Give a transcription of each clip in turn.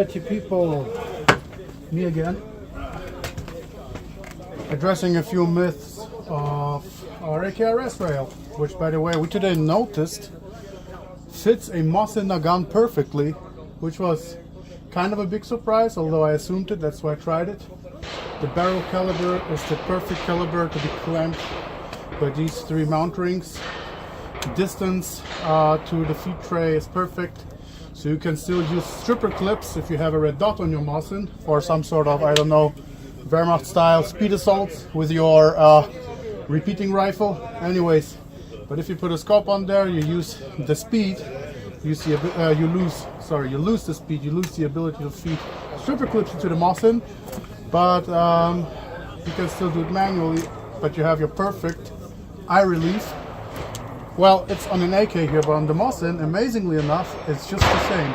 Alrighty people, me again, addressing a few myths of our AKRS rail, which by the way we today noticed fits a Moss in a gun perfectly, which was kind of a big surprise, although I assumed it, that's why I tried it. The barrel caliber is the perfect caliber to be clamped by these three mount rings. The distance to the feed tray is perfect, so you can still use stripper clips if you have a red dot on your Mosin, or some sort of, I don't know, Wehrmacht style speed assault with your repeating rifle. Anyways, but if you put a scope on there, you use the speed, you lose the speed, you lose the ability to feed stripper clips into the Mosin, but you can still do it manually, but you have your perfect eye relief. Well, it's on an AK here, but on the Mosin, amazingly enough, it's just the same.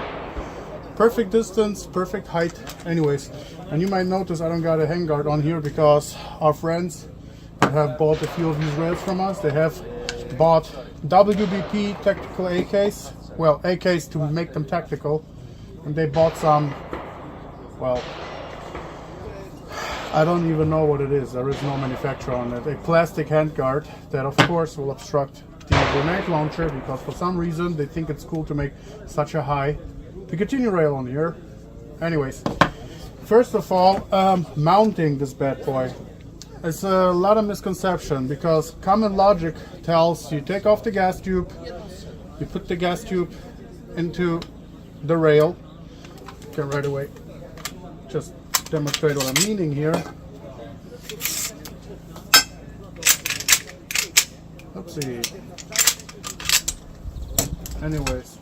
Perfect distance, perfect height. Anyways, and you might notice I don't got a handguard on here because our friends that have bought a few of these rails from us, they have bought WBP tactical AKs. Well, AKs to make them tactical. And they bought some, well, I don't even know what it is. There is no manufacturer on it. A plastic handguard that of course will obstruct the grenade launcher, because for some reason they think it's cool to make such a high Picatinny rail on here. Anyways, first of all, mounting this bad boy. It's a lot of misconception, because common logic tells you take off the gas tube, you put the gas tube into the rail. You can right away just demonstrate what I'm meaning here. Oopsie. Anyways,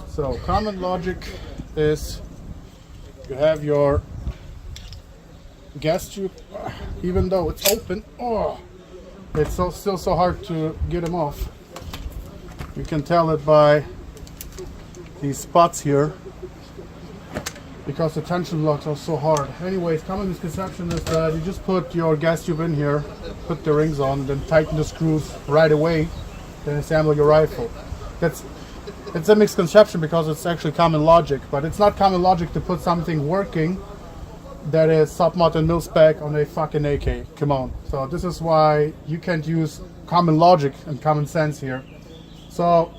so common logic is you have your gas tube, even though it's open, it's still so hard to get them off. You can tell it by these spots here, because the tension locks are so hard. Anyways, common misconception is that you just put your gas tube in here, put the rings on, then tighten the screws right away, then assemble your rifle. It's a misconception because it's actually common logic, but it's not common logic to put something working that is sub-mod and mil-spec on a fucking AK. Come on. So this is why you can't use common logic and common sense here. So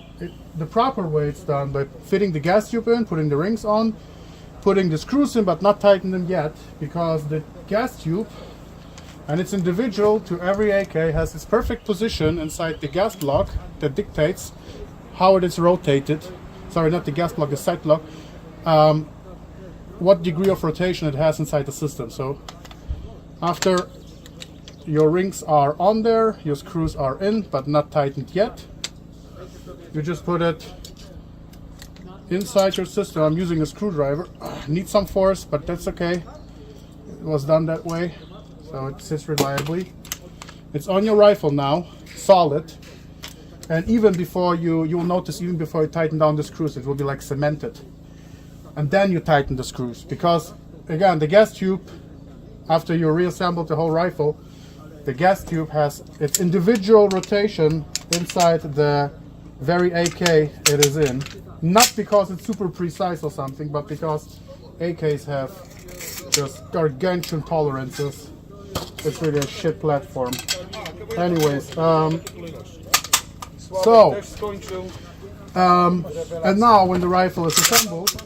the proper way it's done by fitting the gas tube in, putting the rings on, putting the screws in but not tighten them yet, because the gas tube, and it's individual to every AK, has its perfect position inside the gas block that dictates how it is rotated. Sorry, not the gas block, the sight block. What degree of rotation it has inside the system. So after your rings are on there, your screws are in but not tightened yet, you just put it inside your system. I'm using a screwdriver. Need some force, but that's okay. It was done that way, so it sits reliably. It's on your rifle now, solid. And even before you will notice, even before you tighten down the screws, it will be like cemented. And then you tighten the screws, because again, the gas tube, after you reassemble the whole rifle, the gas tube has its individual rotation inside the very AK it is in. Not because it's super precise or something, but because AKs have just gargantuan tolerances. It's really a shit platform. Anyways, and now when the rifle is assembled,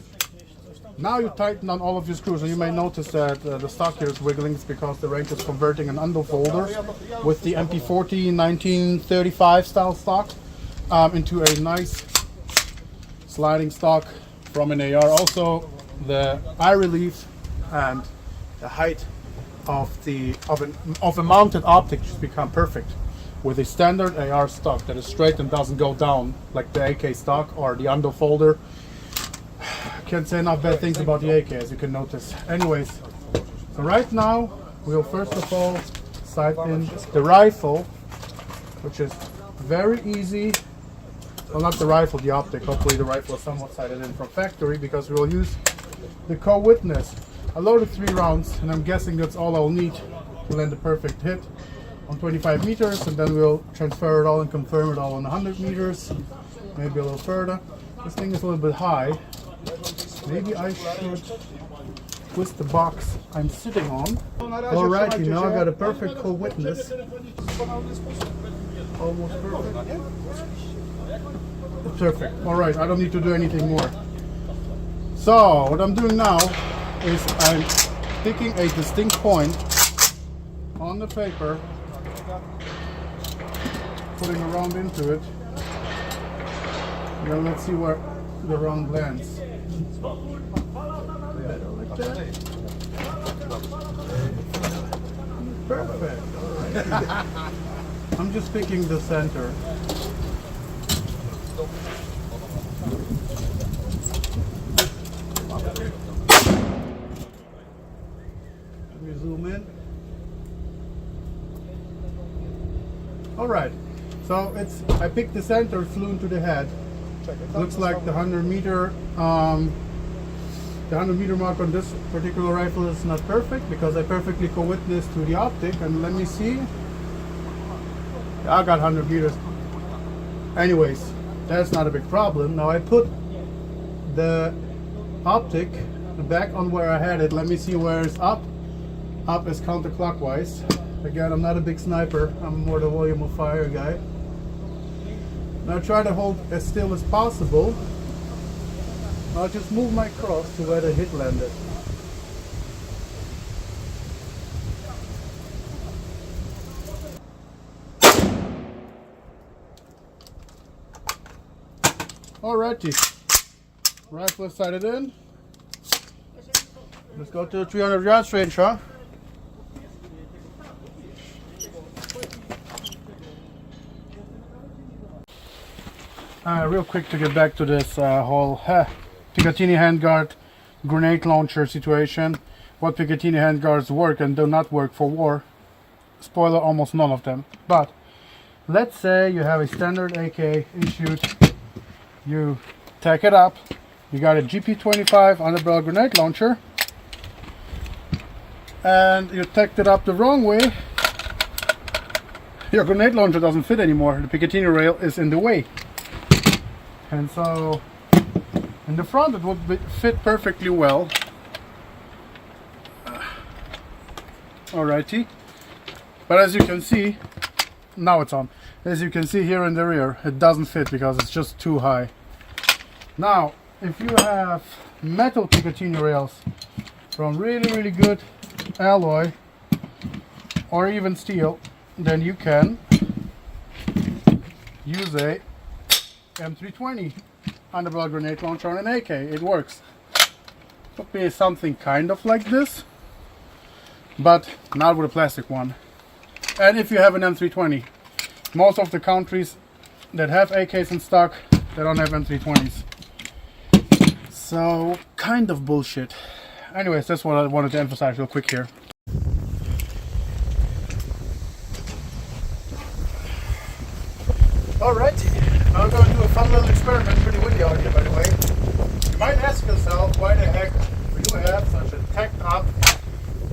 now you tighten down all of your screws, and you may notice that the stock here is wiggling. It's because the range is converting an underfolder with the MP40 1935 style stock into a nice sliding stock from an AR. Also, the eye relief and the height of a mounted optic just become perfect with a standard AR stock that is straight and doesn't go down like the AK stock or the underfolder. Can't say enough bad things about the AK, as you can notice. Anyways, so right now we'll first of all sight in the rifle, which is very easy. Well, not the rifle, the optic. Hopefully the rifle is somewhat sighted in from factory, because we'll use the co-witness. I loaded 3 rounds, and I'm guessing that's all I'll need to land a perfect hit. on 25 meters, and then we'll transfer it all and confirm it all on 100 meters, maybe a little further. This thing is a little bit high. Maybe I should twist the box I'm sitting on. Alrighty, now I got a perfect co-witness. Almost perfect. Perfect. Alright, I don't need to do anything more. So, what I'm doing now is I'm picking a distinct point on the paper, putting a round into it. Now let's see where the round lands. Like that. Perfect. Alright. I'm just picking the center. Let me zoom in. Alright, so I picked the center, flew into the head. Looks like the 100 meter mark on this particular rifle is not perfect because I perfectly co-witnessed to the optic, and let me see. I got 100 meters. Anyways, that's not a big problem. Now I put the optic back on where I had it. Let me see where it's up. Up is counterclockwise. Again, I'm not a big sniper. I'm more the volume of fire guy. Now try to hold as still as possible. I'll just move my cross to where the hit landed. Alrighty, rifle is sighted in. Let's go to the 300 yards range, huh? Real quick to get back to this whole Picatinny handguard grenade launcher situation. What Picatinny handguards work and do not work for war. Spoiler, almost none of them. But let's say you have a standard AK issued. You tack it up, you got a GP25 underbarrel grenade launcher, and you tacked it up the wrong way. Your grenade launcher doesn't fit anymore. The Picatinny rail is in the way, and so in the front it would fit perfectly well. Alrighty, but as you can see, now it's on. As you can see here in the rear, it doesn't fit because it's just too high. Now, if you have metal Picatinny rails from really good alloy or even steel, then you can use a M320 underbarrel grenade launcher on an AK. It works. Would be something kind of like this, but not with a plastic one. And if you have an M320, most of the countries that have AKs in stock, they don't have M320s. So, kind of bullshit. Anyways, that's what I wanted to emphasize real quick here. Alrighty, now we're going to do a fun little experiment. Pretty windy out here, by the way. You might ask yourself, why the heck we do have such a tacked up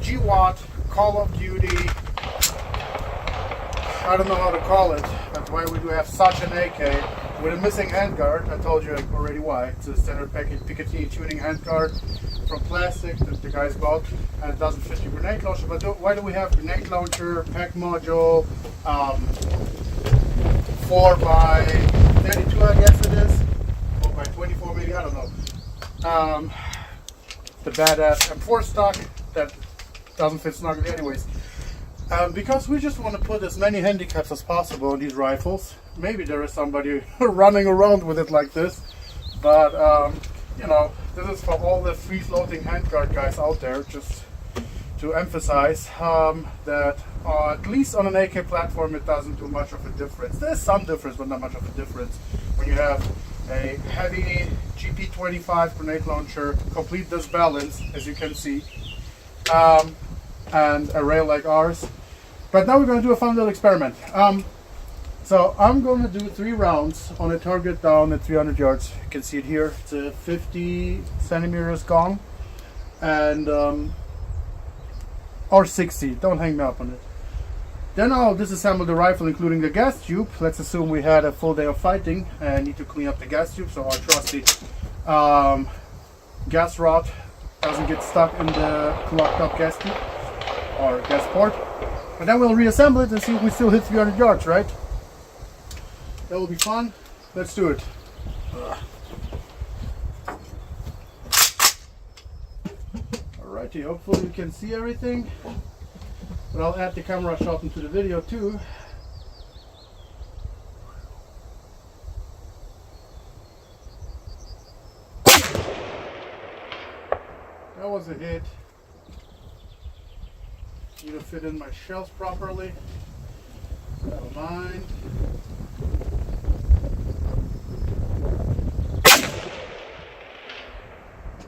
GWAT Call of Duty, I don't know how to call it, but why we do have such an AK with a missing handguard. I told you already why. It's a standard package Picatinny tuning handguard from plastic that the guys bought, and it doesn't fit your grenade launcher. But why do we have grenade launcher, pack module, 4x32 I guess it is, 4x24 maybe, I don't know. The badass M4 stock that doesn't fit snugly anyways. Because we just want to put as many handicaps as possible in these rifles. Maybe there is somebody running around with it like this, but you know, this is for all the free-floating handguard guys out there, just to emphasize that at least on an AK platform it doesn't do much of a difference. There's some difference, but not much of a difference when you have a heavy GP25 grenade launcher, complete this balance, as you can see, and a rail like ours. But now we're going to do a fun little experiment. So I'm going to do 3 rounds on a target down at 300 yards. You can see it here. It's a 50 centimeters gone, and or 60. Don't hang me up on it. Then I'll disassemble the rifle, including the gas tube. Let's assume we had a full day of fighting and need to clean up the gas tube, so our trusty gas rod doesn't get stuck in the clogged up gas tube or gas port. But then we'll reassemble it and see if we still hit 300 yards, right? That will be fun. Let's do it. Alrighty, hopefully you can see everything. But I'll add the camera shot into the video too. That was a hit. Need to fit in my shells properly. Never mind.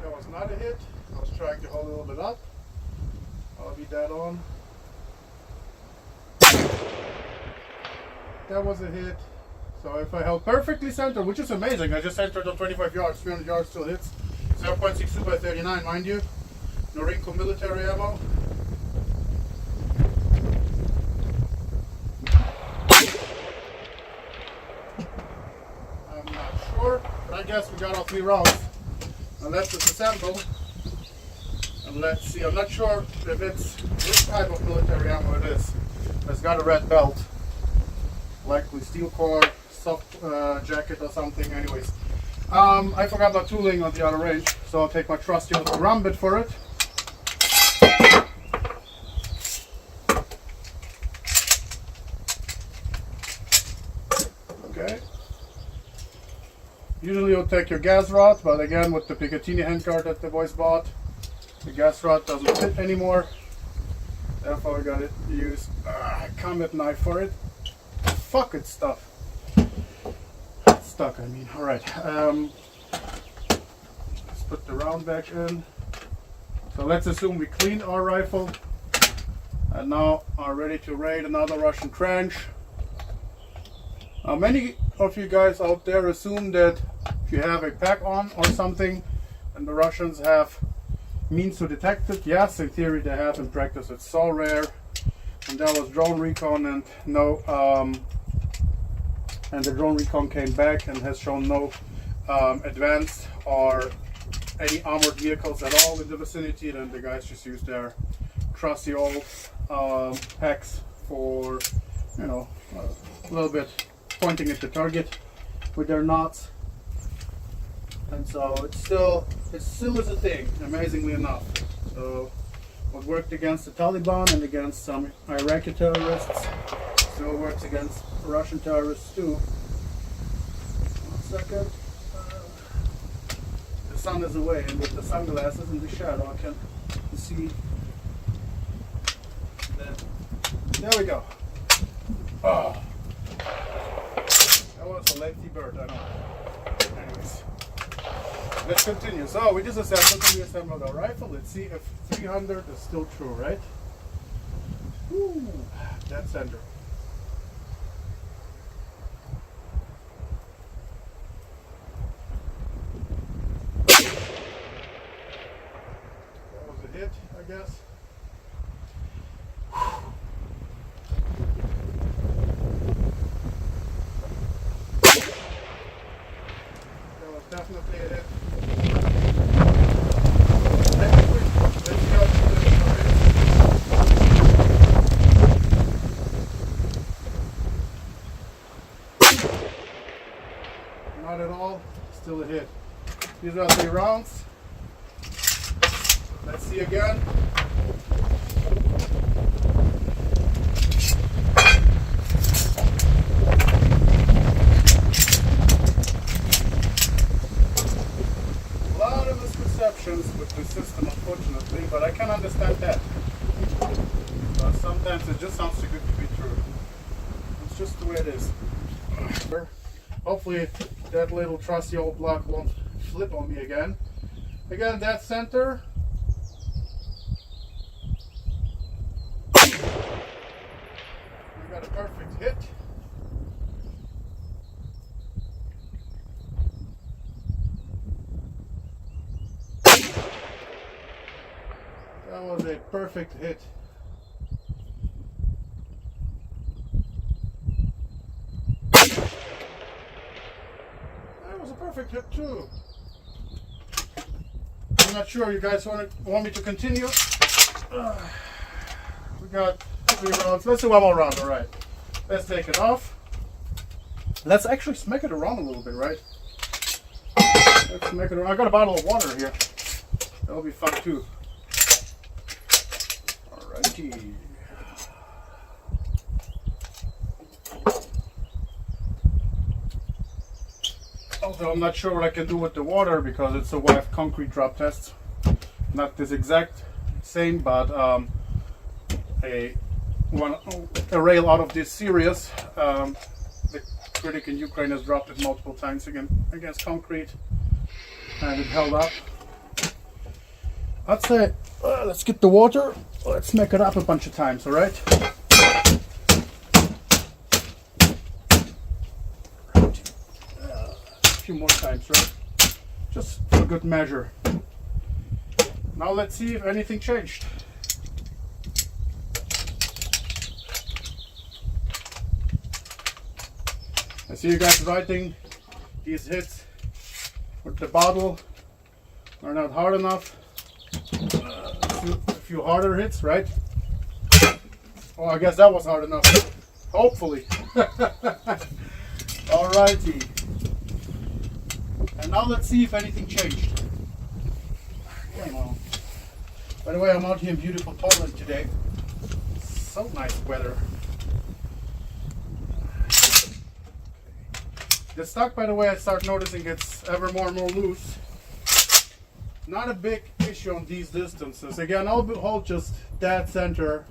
That was not a hit. I was trying to hold a little bit up. I'll be dead on. That was a hit. So if I held perfectly centered, which is amazing, I just entered on 25 yards, 300 yards still hits. 0.62 by 39, mind you. Norinco military ammo. I'm not sure, but I guess we got all 3 rounds. Now let's disassemble. And let's see, I'm not sure if it's which type of military ammo it is. It's got a red belt. Likely steel core, soft jacket or something. Anyways, I forgot my tooling on the other range, so I'll take my trusty old drum bit for it. Okay. Usually you'll take your gas rod, but again with the Picatinny handguard that the boys bought, the gas rod doesn't fit anymore. Therefore I got to use a combat knife for it. Fuck, it's stuck. It's stuck, I mean. Alright. Let's put the round back in. So let's assume we cleaned our rifle and now are ready to raid another Russian trench. Many of you guys out there assume that if you have a pack on or something and the Russians have means to detect it. Yes, in theory they have, in practice it's so rare. And that was drone recon, and no, and the drone recon came back and has shown no advanced or any armored vehicles at all in the vicinity. Then the guys just use their trusty old packs for, you know, a little bit pointing at the target with their knots. And so it still is a thing, amazingly enough. So what worked against the Taliban and against some Iraqi terrorists still works against Russian terrorists too. 1 second. The sun is away, and with the sunglasses in the shadow I can see that. There we go. Oh. That was a lengthy bird, I know. Anyways. Let's continue. So we disassembled and reassembled our rifle. Let's see if 300 is still true, right? Woo, dead center. That was a hit, I guess. That was definitely a hit. Not at all, still a hit. These are 3 rounds. Let's see again. A lot of misconceptions with the system, unfortunately, but I can understand that. But sometimes it just sounds too good to be true. It's just the way it is. Hopefully that little trusty old block won't flip on me again. Again, dead center. We got a perfect hit. That was a perfect hit. perfect hit too. I'm not sure you guys want me to continue. We got 3 rounds. Let's do one more round. All right. Let's take it off. Let's actually smack it around a little bit, right? Let's make it around. I got a bottle of water here. That'll be fun too. Alrighty. Although I'm not sure what I can do with the water because it's a wet concrete drop test. Not this exact same, but a rail out of this series. The critic in Ukraine has dropped it multiple times against concrete, and it held up. I'd say let's get the water. Let's make it up a bunch of times. All right. A few more times, right? Just for good measure. Now let's see if anything changed. I see you guys writing these hits with the bottle are not hard enough. A few harder hits, right? Oh, I guess that was hard enough. Hopefully. Alrighty. And now let's see if anything changed. Come on. By the way, I'm out here in beautiful Poland today. So nice weather. The stock, by the way, I start noticing it's ever more and more loose. Not a big issue on these distances. Again, I'll hold just dead center.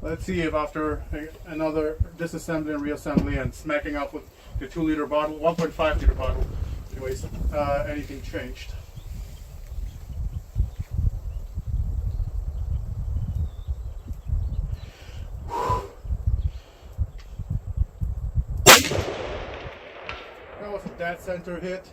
Let's see if after another disassembly and reassembly and smacking up with the 2-liter bottle, 1.5 liter bottle, anyways, anything changed. That was a dead center hit.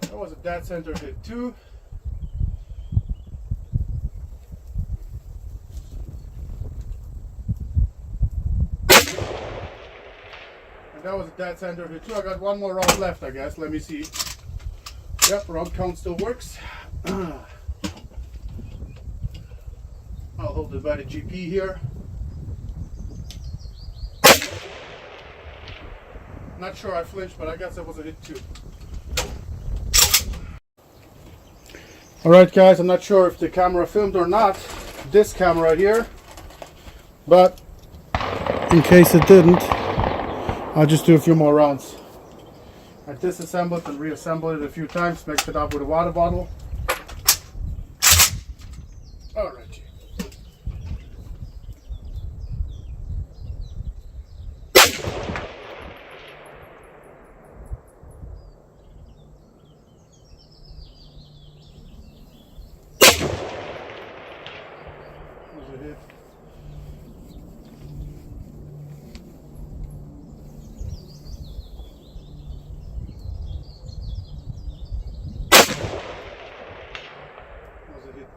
That was a dead center hit too. And that was a dead center hit too. I got one more round left, I guess. Let me see. Yep, round count still works. I'll hold it by the GP here. Not sure I flinched, but I guess that was a hit too. Alright guys, I'm not sure if the camera filmed or not, this camera here, but in case it didn't, I'll just do a few more rounds. I disassembled and reassembled it a few times, mixed it up with a water bottle. Alright.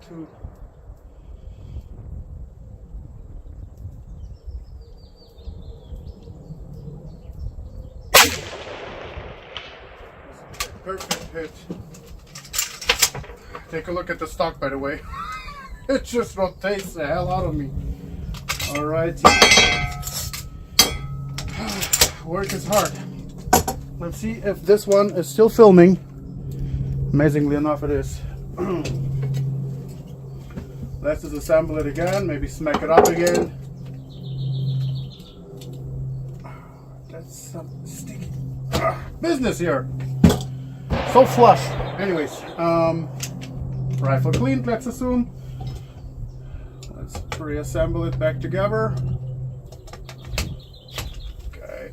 Two. Perfect hit. Take a look at the stock, by the way. It just rotates the hell out of me. Alright. Work is hard. Let's see if this one is still filming. Amazingly enough, it is. Let's disassemble it again, maybe smack it up again. That's some sticky business here. So flush. Anyways, rifle cleaned, let's assume. Let's reassemble it back together. Okay.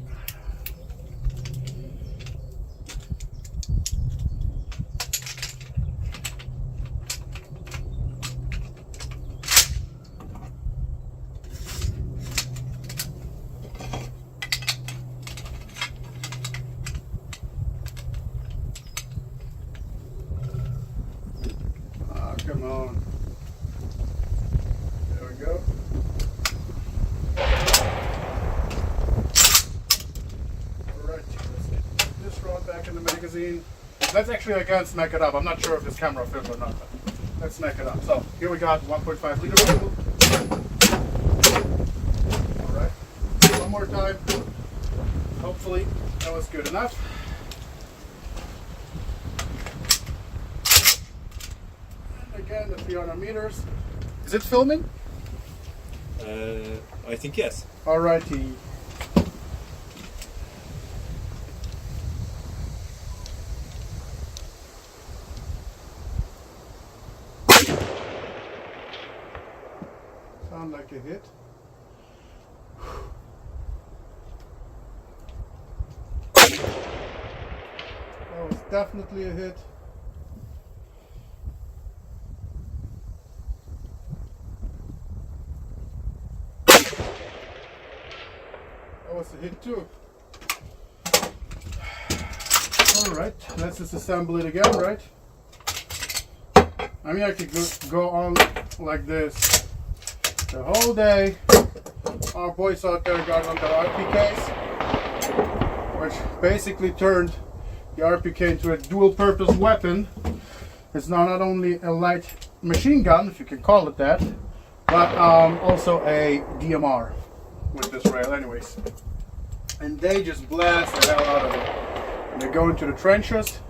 Come on. magazine. Let's actually again smack it up. I'm not sure if this camera films or not, but let's smack it up. So here we got 1.5 liter fuel. All right, one more time. Hopefully that was good enough. And again, the 300 meters. Is it filming? I think yes. Alrighty. Sound like a hit. That was definitely a hit. That was a hit too. Alright, let's just assemble it again, right? I mean, I could go on like this the whole day. Our boys out there got on their RPKs, which basically turned the RPK into a dual purpose weapon. It's now not only a light machine gun, if you can call it that, but also a DMR with this rail anyways. And they just blast the hell out of it. And they go into the trenches.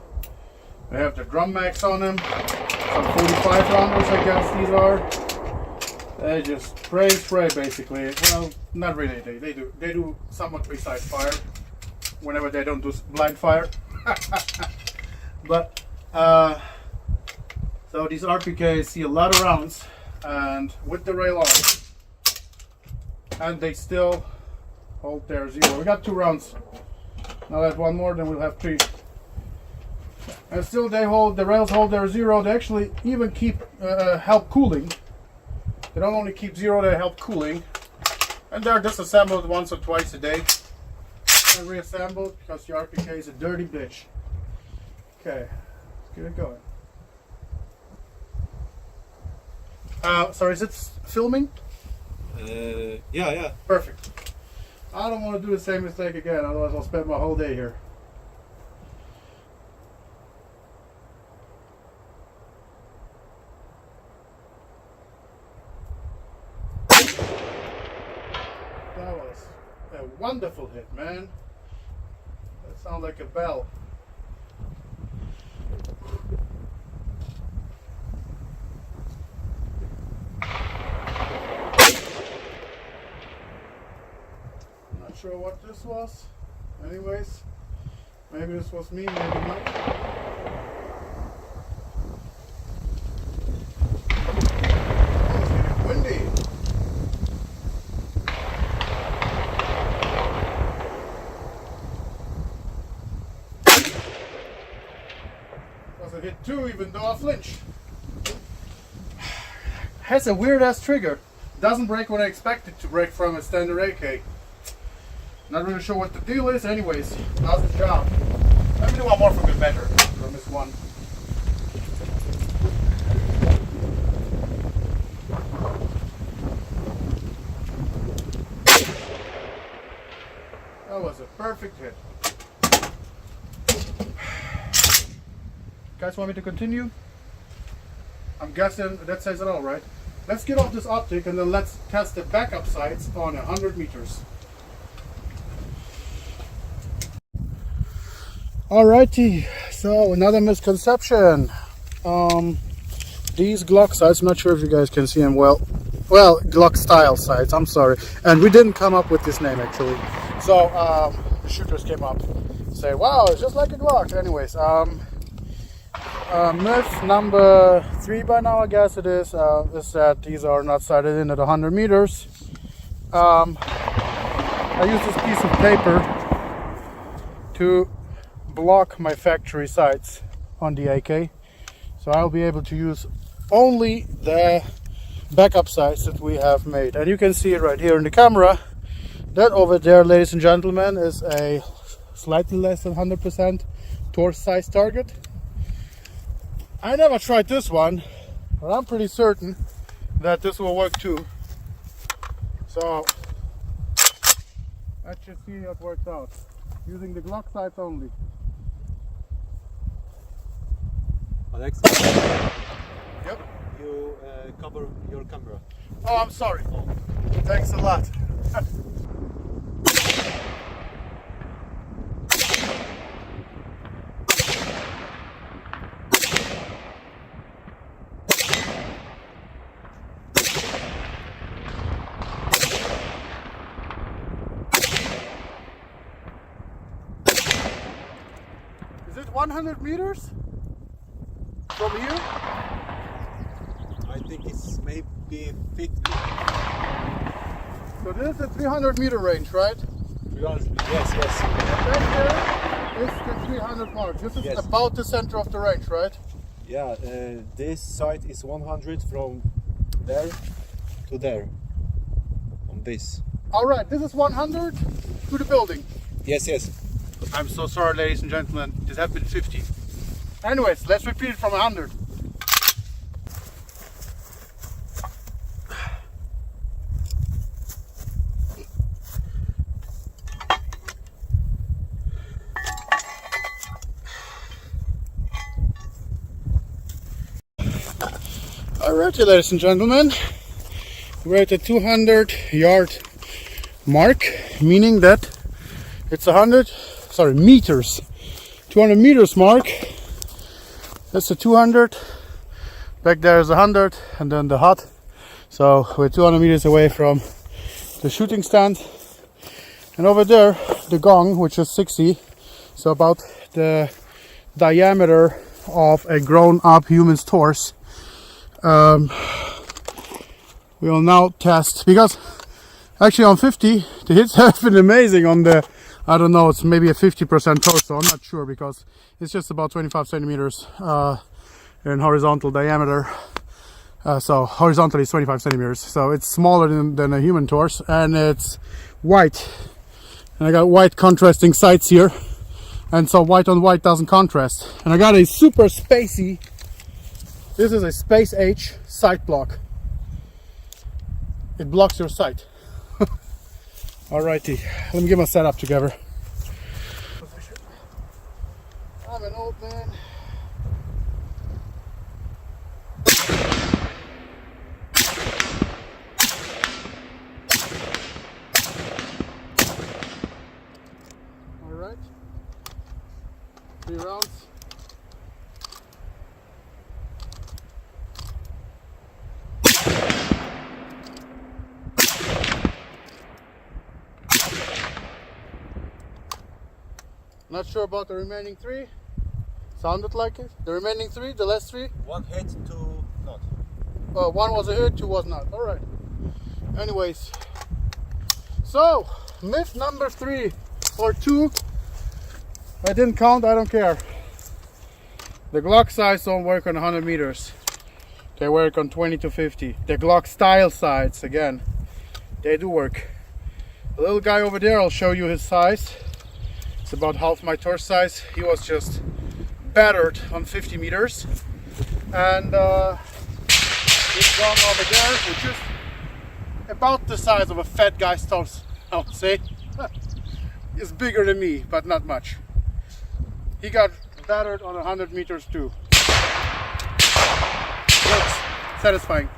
They have the drum mags on them. Some 45 rounders, I guess these are. They just spray basically. Well, not really. They do somewhat precise fire whenever they don't do blind fire. But so these RPKs see a lot of rounds, and with the rail on, and they still hold their zero. We got 2 rounds. Now that one more, then we'll have 3. And still the rails hold their zero. They actually even keep help cooling. They don't only keep zero, they help cooling. And they're disassembled once or twice a day and reassembled because the RPK is a dirty bitch. Okay, let's get it going. Sorry, is it filming? Yeah. Perfect. I don't want to do the same mistake again, otherwise I'll spend my whole day here. That was a wonderful hit, man. That sounds like a bell. Not sure what this was. Anyways, maybe this was me, maybe not. Oh, it's getting windy. Was a hit too, even though I flinched. Has a weird ass trigger. Doesn't break when I expect it to break from a standard AK. Not really sure what the deal is. Anyways, how's the job? Let me do one more for good measure from this one. That was a perfect hit. Guys want me to continue? I'm guessing that says it all, right? Let's get off this optic and then let's test the backup sights on 100 meters. Alrighty, so another misconception. These Glock sights, I'm not sure if you guys can see them well, GLOCK-Style sights, I'm sorry. And we didn't come up with this name actually. So the shooters came up and say, wow, it's just like a Glock. Anyways, myth number 3 by now, I guess it is that these are not sighted in at 100 meters. I use this piece of paper to block my factory sights on the AK, so I'll be able to use only the backup sights that we have made. And you can see it right here in the camera. That over there, ladies and gentlemen, is a slightly less than 100% torch size target. I never tried this one, but I'm pretty certain that this will work too. So let's just see how it works out using the Glock sights only. Alex, Yep. you cover your camera. Oh, I'm sorry. Oh. Thanks a lot. Is it 100 meters from here? I think it's maybe 50. So this is the 300 meter range, right? Yes, yes. Back there is the 300 mark. This is Yes. about the center of the range, right? Yeah, this side is 100 from there to there. On this. All right, this is 100 to the building. Yes, yes. I'm so sorry, ladies and gentlemen. This has been 50. Anyways, let's repeat it from 100. Alrighty, ladies and gentlemen, we're at the 200-yard mark, meaning that it's meters. 200 meters mark. That's the 200. Back there is 100, and then the hut. So we're 200 meters away from the shooting stand. And over there, the gong, which is 60, so about the diameter of a grown-up human's torso. We will now test, because actually on 50 the hits have been amazing. On the, I don't know, it's maybe a 50% torso, I'm not sure, because it's just about 25 centimeters in horizontal diameter. So horizontally it's 25 centimeters, so it's smaller than a human torso, and it's white, and I got white contrasting sights here, and so white on white doesn't contrast. And I got a super spacey, this is a Space H sight block. It blocks your sight. Alrighty, let me get my setup together. I'm an old man. Alright. 3 rounds. Not sure about the remaining 3. Sounded like it. The remaining 3, the last 3. 1 hit, 2 not. 1 was a hit, 2 was not. All right. Anyways, so myth number 3 or 2. I didn't count. I don't care. The Glock sights don't work on 100 meters. They work on 20 to 50. The GLOCK-Style sights, again, they do work. The little guy over there, I'll show you his size. It's about half my torso size. He was just battered on 50 meters. And this gun over there, which is about the size of a fat guy's torso, I would say. Is bigger than me, but not much. He got battered on 100 meters too. Looks satisfying.